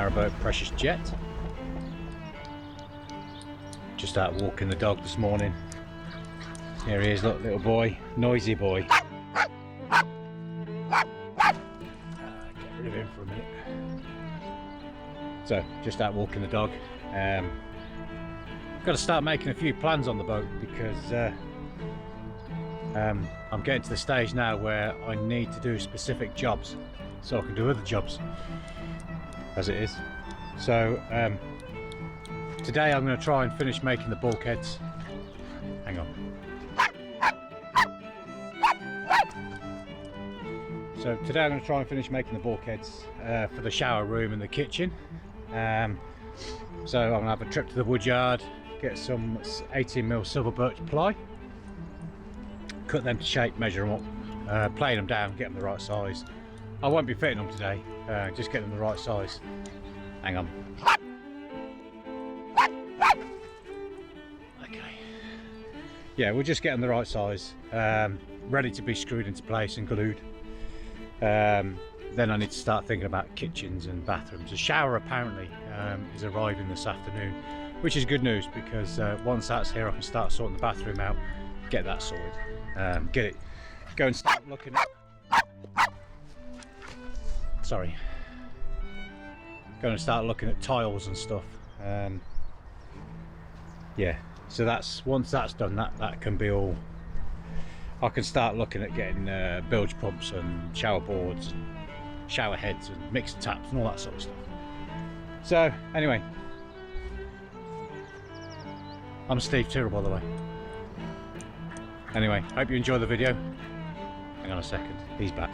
Narrowboat Precious Jet. Just out walking the dog this morning. Here he is, look, little boy, noisy boy. Get rid of him for a minute. So, just out walking the dog. Got to start making a few plans on the boat because I'm getting to the stage now where I need to do specific jobs so I can do other jobs as it is. So today I'm going to try and finish making the bulkheads. Hang on. So today I'm going to try and finish making the bulkheads for the shower room and the kitchen. So I'm going to have a trip to the wood yard, get some 18mm silver birch ply, cut them to shape, measure them up, plane them down, get them the right size. I won't be fitting them today, just get them the right size. Hang on. Okay. Yeah, we'll just get them the right size, ready to be screwed into place and glued. Then I need to start thinking about kitchens and bathrooms. The shower apparently is arriving this afternoon, which is good news because once that's here I can start sorting the bathroom out, get that sorted, go and start looking at, go and start looking at tiles and stuff. Yeah, so that's, once that's done, that can be all, I can start looking at getting bilge pumps and shower boards and shower heads and mixer taps and all that sort of stuff. So anyway, I'm Steve Tyrrell, by the way. Anyway, hope you enjoy the video. Hang on a second, he's back.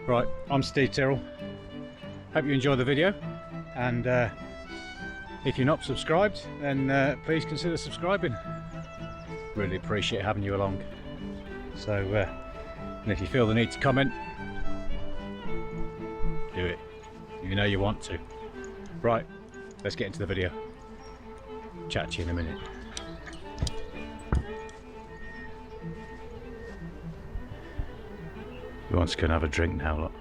Right, I'm Steve Tyrrell. Hope you enjoy the video, and if you're not subscribed, then please consider subscribing. Really appreciate having you along. So, and if you feel the need to comment, do it. You know you want to. Right, let's get into the video. Chat to you in a minute. He wants to go and have a drink now, look.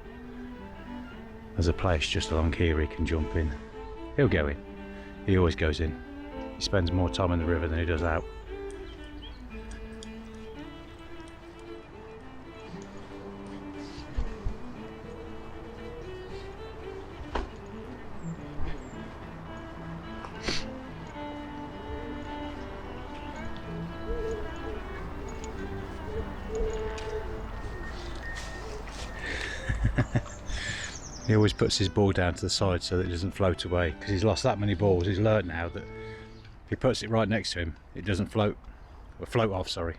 There's a place just along here he can jump in. He'll go in. He always goes in. He spends more time in the river than he does out. He always puts his ball down to the side so that it doesn't float away, because he's lost that many balls. He's learnt now that if he puts it right next to him, it doesn't float, or float off, sorry.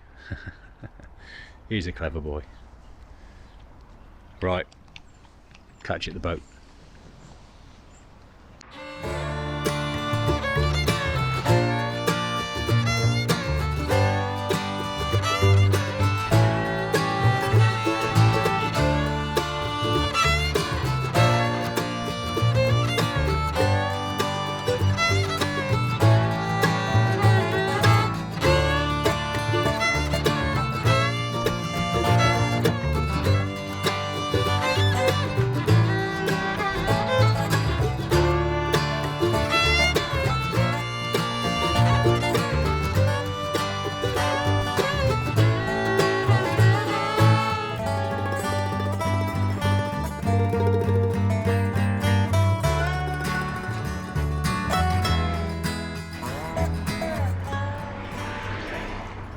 He's a clever boy. Right, catch you at the boat.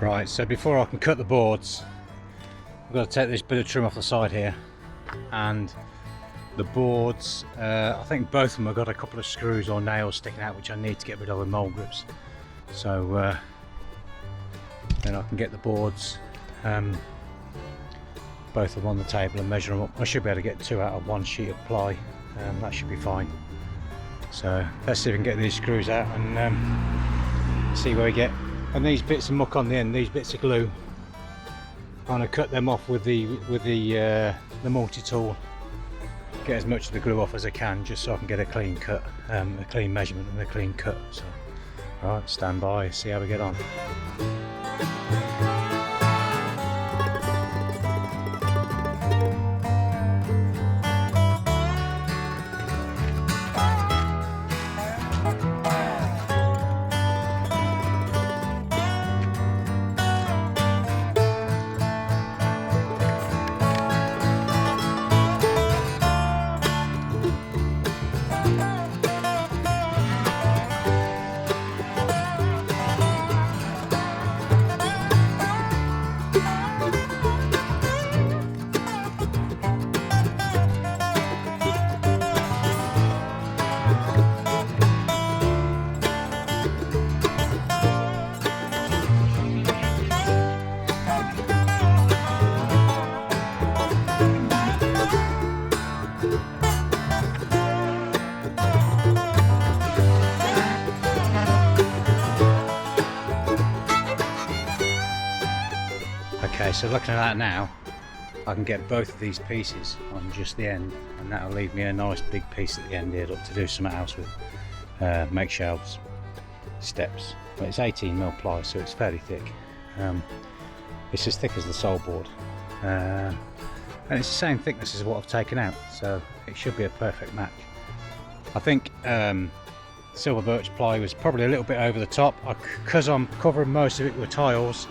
Right, so before I can cut the boards, I've got to take this bit of trim off the side here, and the boards, I think both of them have got a couple of screws or nails sticking out which I need to get rid of with mole grips. So then I can get the boards, both of them on the table, and measure them up. I should be able to get 2 out of 1 sheet of ply, that should be fine. So let's see if we can get these screws out and see where we get. And these bits of muck on the end, these bits of glue, I'm going to cut them off with the multi-tool. Get as much of the glue off as I can, just so I can get a clean cut, a clean measurement and a clean cut. So, right, stand by, see how we get on. Okay, so looking at that now, I can get both of these pieces on just the end, and that'll leave me a nice big piece at the end here to do something else with. Make shelves, steps. But it's 18mm ply, so it's fairly thick. It's as thick as the sole board, and it's the same thickness as what I've taken out, so it should be a perfect match. I think silver birch ply was probably a little bit over the top, because I'm covering most of it with tiles,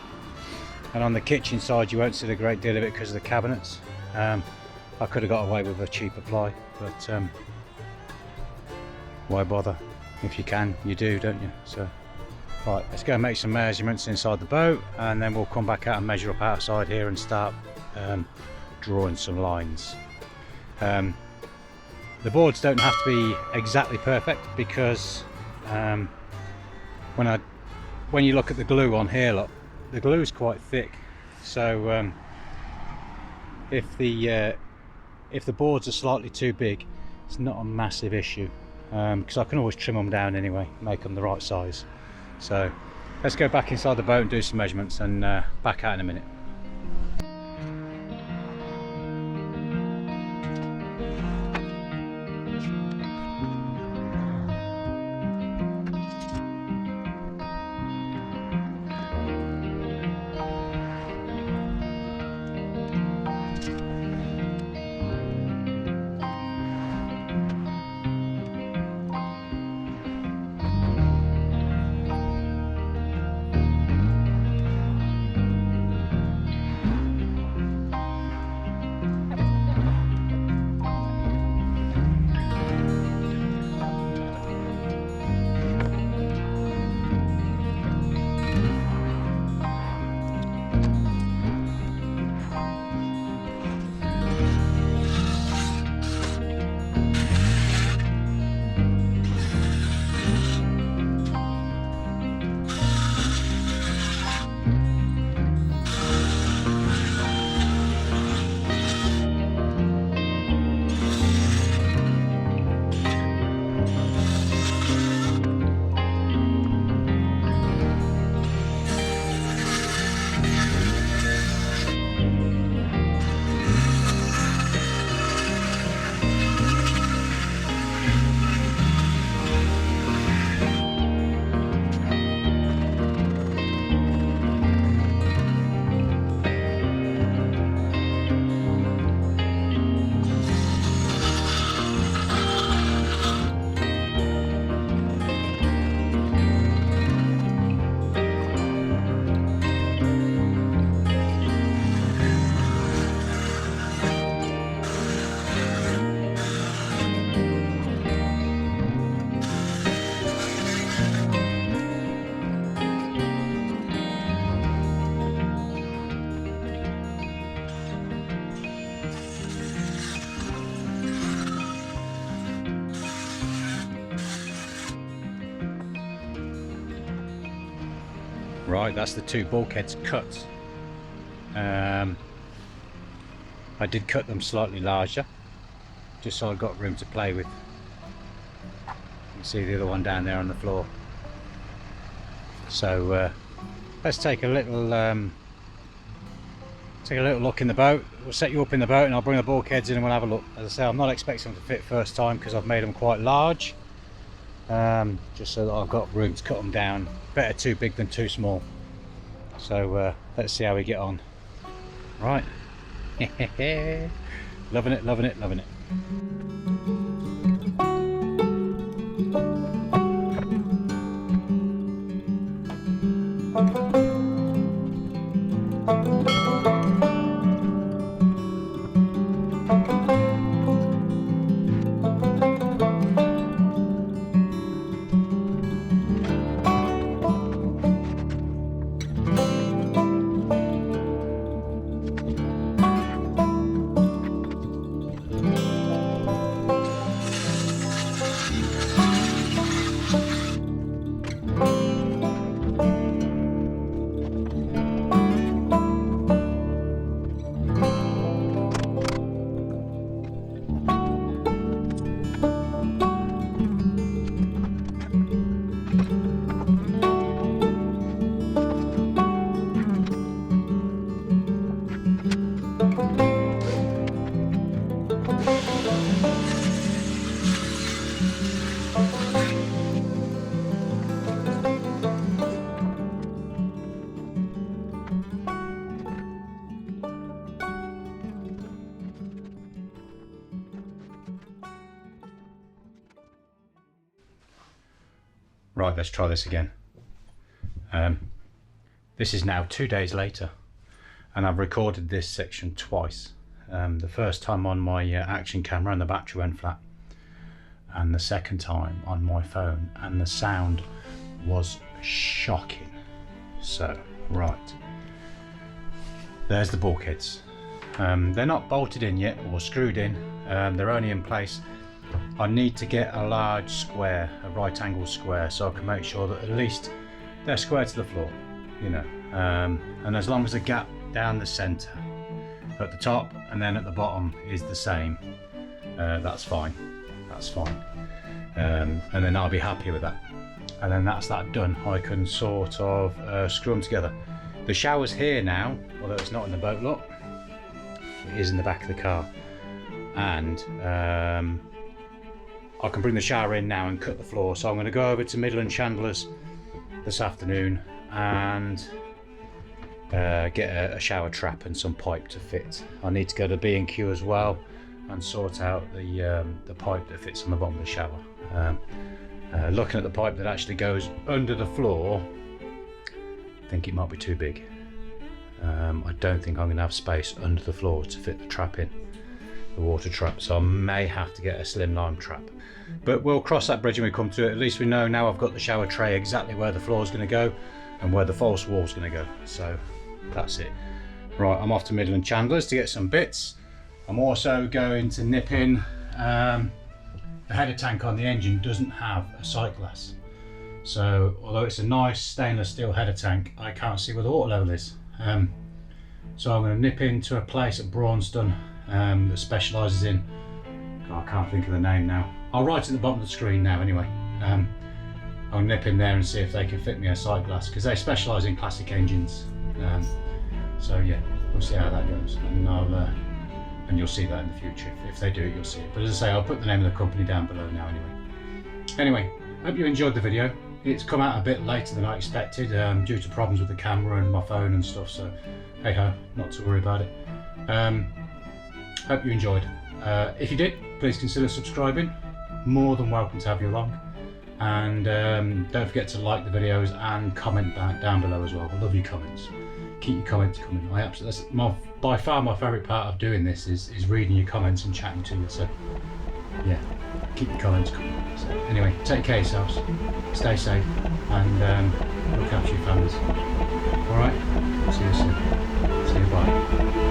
and on the kitchen side you won't see a great deal of it because of the cabinets. I could have got away with a cheaper ply, but why bother? If you can, you do, don't you? So right, let's go and make some measurements inside the boat, and then we'll come back out and measure up outside here and start drawing some lines. The boards don't have to be exactly perfect, because when you look at the glue on here, look, the glue is quite thick, so if the boards are slightly too big, it's not a massive issue, because I can always trim them down anyway, make them the right size. So let's go back inside the boat and do some measurements, and back out in a minute. Right, that's the two bulkheads cut. I did cut them slightly larger, just so I got room to play with. You can see the other one down there on the floor. So let's take a little look in the boat. We'll set you up in the boat, and I'll bring the bulkheads in and we'll have a look. As I say, I'm not expecting them to fit first time because I've made them quite large, just so that I've got room to cut them down. Better too big than too small. So let's see how we get on. Right. Loving it, loving it, loving it. Right, let's try this again. This is now 2 days later, and I've recorded this section twice. The first time on my action camera and the battery went flat, and the second time on my phone, and the sound was shocking. So, right, there's the bulkheads. They're not bolted in yet or screwed in, they're only in place. I need to get a large square, a right angle square, so I can make sure that at least they're square to the floor, you know, and as long as the gap down the centre at the top and then at the bottom is the same, that's fine, and then I'll be happy with that. And then that's that done. I can sort of screw them together. The shower's here now, although it's not in the boat, look, it is in the back of the car, and I can bring the shower in now and cut the floor. So I'm going to go over to Midland Chandler's this afternoon and get a shower trap and some pipe to fit. I need to go to B&Q as well and sort out the pipe that fits on the bottom of the shower. Looking at the pipe that actually goes under the floor, I think it might be too big. I don't think I'm going to have space under the floor to fit the trap in, the water trap, so I may have to get a slimline trap. But we'll cross that bridge when we come to it. At least we know now I've got the shower tray exactly where the floor is going to go and where the false wall is going to go. So that's it. Right, I'm off to Midland Chandler's to get some bits. I'm also going to nip in, the header tank on the engine doesn't have a sight glass. So although it's a nice stainless steel header tank, I can't see where the water level is. So I'm going to nip into a place at Braunston that specialises in, I can't think of the name now. I'll write it at the bottom of the screen now anyway. I'll nip in there and see if they can fit me a sight glass, because they specialise in classic engines. So yeah, we'll see how that goes, and you'll see that in the future. If they do it, you'll see it. But as I say, I'll put the name of the company down below now anyway. Hope you enjoyed the video. It's come out a bit later than I expected due to problems with the camera and my phone and stuff, so hey ho, not to worry about it. Hope you enjoyed. If you did, please consider subscribing. More than welcome to have you along, and don't forget to like the videos and comment down below as well. I love your comments. Keep your comments coming. That's by far my favourite part of doing this is reading your comments and chatting to you. So yeah, keep your comments coming. So anyway, take care of yourselves, stay safe, and look after your families. All right, see you soon. See you, bye.